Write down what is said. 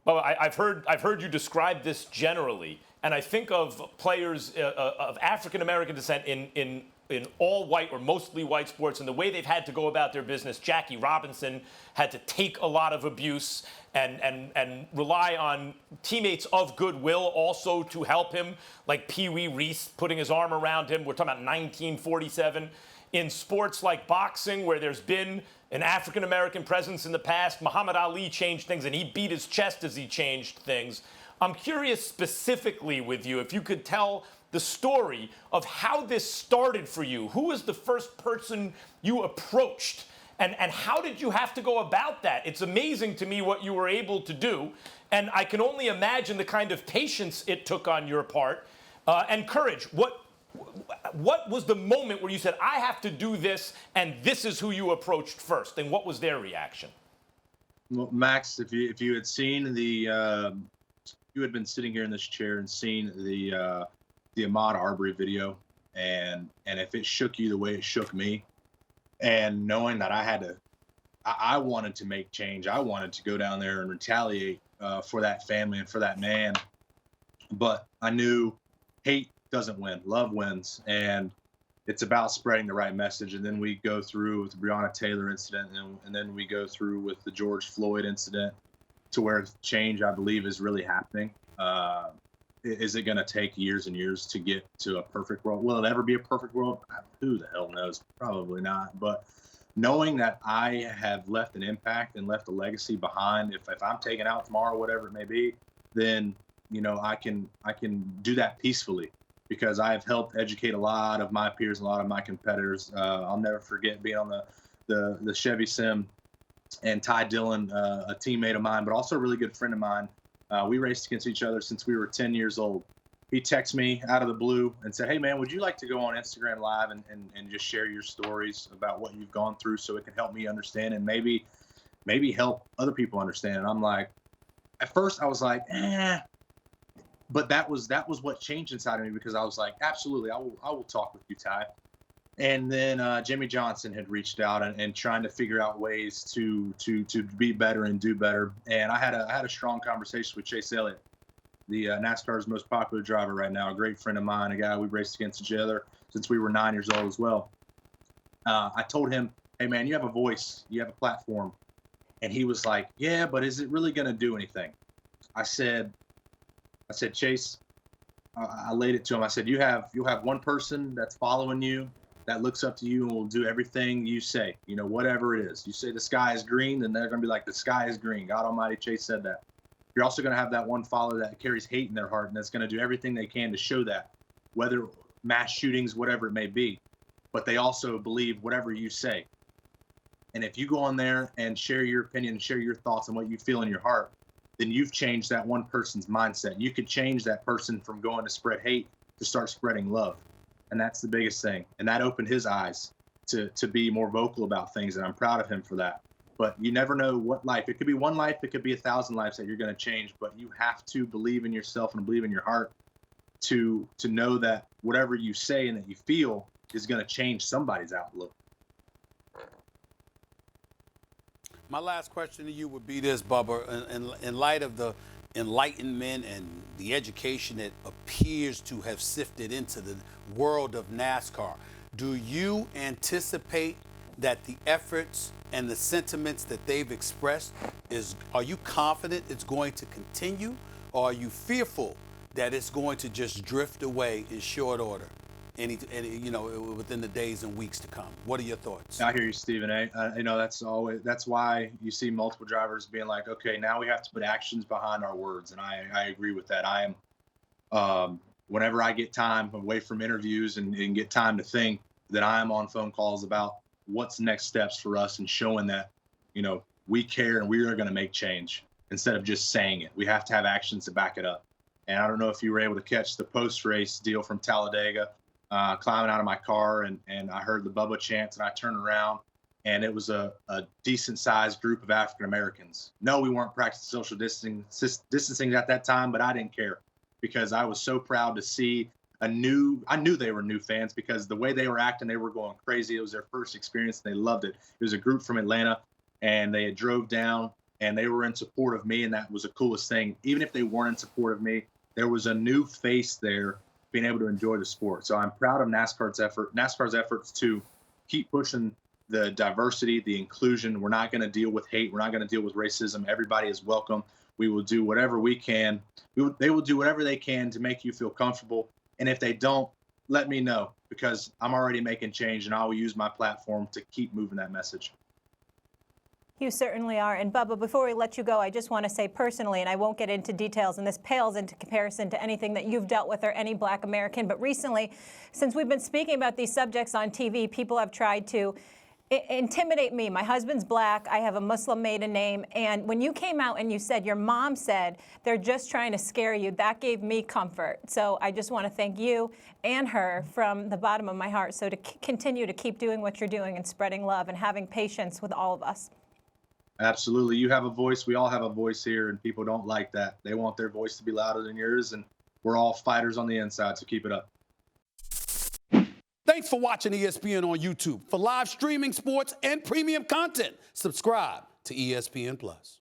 Well, I've heard you describe this generally, and I think of players of African American descent in all white or mostly white sports and the way they've had to go about their business. Jackie Robinson had to take a lot of abuse and rely on teammates of goodwill also to help him, like Pee Wee Reese putting his arm around him. We're talking about 1947. In sports like boxing, where there's been an African-American presence in the past, Muhammad Ali changed things, and he beat his chest as he changed things. I'm curious specifically with you, if you could tell the story of how this started for you. Who was the first person you approached, and how did you have to go about that? It's amazing to me what you were able to do, and I can only imagine the kind of patience it took on your part and courage. What was the moment where you said, I have to do this, and this is who you approached first? And what was their reaction? Well, Max, if you had seen you had been sitting here in this chair and seen the Ahmaud Arbery video, and if it shook you the way it shook me, and knowing that I wanted to make change, I wanted to go down there and retaliate for that family and for that man, but I knew hate doesn't win, love wins, and it's about spreading the right message. And then we go through with the Breonna Taylor incident, and then we go through with the George Floyd incident, to where change, I believe, is really happening. Is it going to take years and years to get to a perfect world? Will it ever be a perfect world? Who the hell knows? Probably not. But knowing that I have left an impact and left a legacy behind, if I'm taken out tomorrow, whatever it may be, then I can do that peacefully, because I have helped educate a lot of my peers, a lot of my competitors. I'll never forget being on the Chevy Sim, and Ty Dillon, a teammate of mine, but also a really good friend of mine. We raced against each other since we were 10 years old. He texted me out of the blue and said, hey, man, would you like to go on Instagram Live and just share your stories about what you've gone through, so it can help me understand and maybe help other people understand? And I'm like, at first I was like, but that was what changed inside of me, because I was like, absolutely, I will talk with you, Ty. And then Jimmy Johnson had reached out and trying to figure out ways to be better and do better. And I had a strong conversation with Chase Elliott, the NASCAR's most popular driver right now, a great friend of mine, a guy we've raced against each other since we were 9 years old as well. I told him, hey, man, you have a voice, you have a platform. And he was like, yeah, but is it really going to do anything? I said, Chase, I laid it to him. I said, you'll have one person that's following you, that looks up to you and will do everything you say, whatever it is. You say the sky is green, then they're going to be like, the sky is green. God Almighty, Chase said that. You're also going to have that one follower that carries hate in their heart, and that's going to do everything they can to show that, whether mass shootings, whatever it may be. But they also believe whatever you say. And if you go on there and share your opinion and share your thoughts and what you feel in your heart, then you've changed that one person's mindset. You could change that person from going to spread hate to start spreading love. And that's the biggest thing. And that opened his eyes to be more vocal about things. And I'm proud of him for that. But you never know what life. It could be one life. It could be 1,000 lives that you're going to change. But you have to believe in yourself and believe in your heart to know that whatever you say and that you feel is going to change somebody's outlook. My last question to you would be this, Bubba. In light of the enlightenment and the education that appears to have sifted into the world of NASCAR, do you anticipate that the efforts and the sentiments that they've expressed, are you confident it's going to continue, or are you fearful that it's going to just drift away in short order, within the days and weeks to come? What are your thoughts? I hear you, Stephen A. That's why you see multiple drivers being like, okay, now we have to put actions behind our words. And I agree with that. I am, whenever I get time away from interviews and get time to think, that I am on phone calls about what's next steps for us and showing that, we care and we are going to make change instead of just saying it. We have to have actions to back it up. And I don't know if you were able to catch the post-race deal from Talladega, climbing out of my car, and I heard the Bubba chants, and I turned around, and it was a decent-sized group of African Americans. No, we weren't practicing social distancing at that time, but I didn't care, because I was so proud to see I knew they were new fans, because the way they were acting, they were going crazy. It was their first experience, and they loved it. It was a group from Atlanta, and they had drove down and they were in support of me, and that was the coolest thing. Even if they weren't in support of me, there was a new face there being able to enjoy the sport. So I'm proud of NASCAR's efforts to keep pushing the diversity, the inclusion. We're not going to deal with hate. We're not going to deal with racism. Everybody is welcome. We will do whatever we can. They will do whatever they can to make you feel comfortable. And if they don't, let me know, because I'm already making change, and I will use my platform to keep moving that message. You certainly are. And Bubba, before we let you go, I just want to say personally, and I won't get into details, and this pales into comparison to anything that you've dealt with or any Black American, but recently, since we've been speaking about these subjects on TV, people have tried to intimidate me. My husband's Black. I have a Muslim maiden name. And when you came out and you said, your mom said, they're just trying to scare you, that gave me comfort. So I just want to thank you and her from the bottom of my heart. So to continue to keep doing what you're doing and spreading love and having patience with all of us. Absolutely. You have a voice. We all have a voice here, and people don't like that. They want their voice to be louder than yours, and we're all fighters on the inside, so keep it up. Thanks for watching ESPN on YouTube. For live streaming, sports, and premium content, subscribe to ESPN+.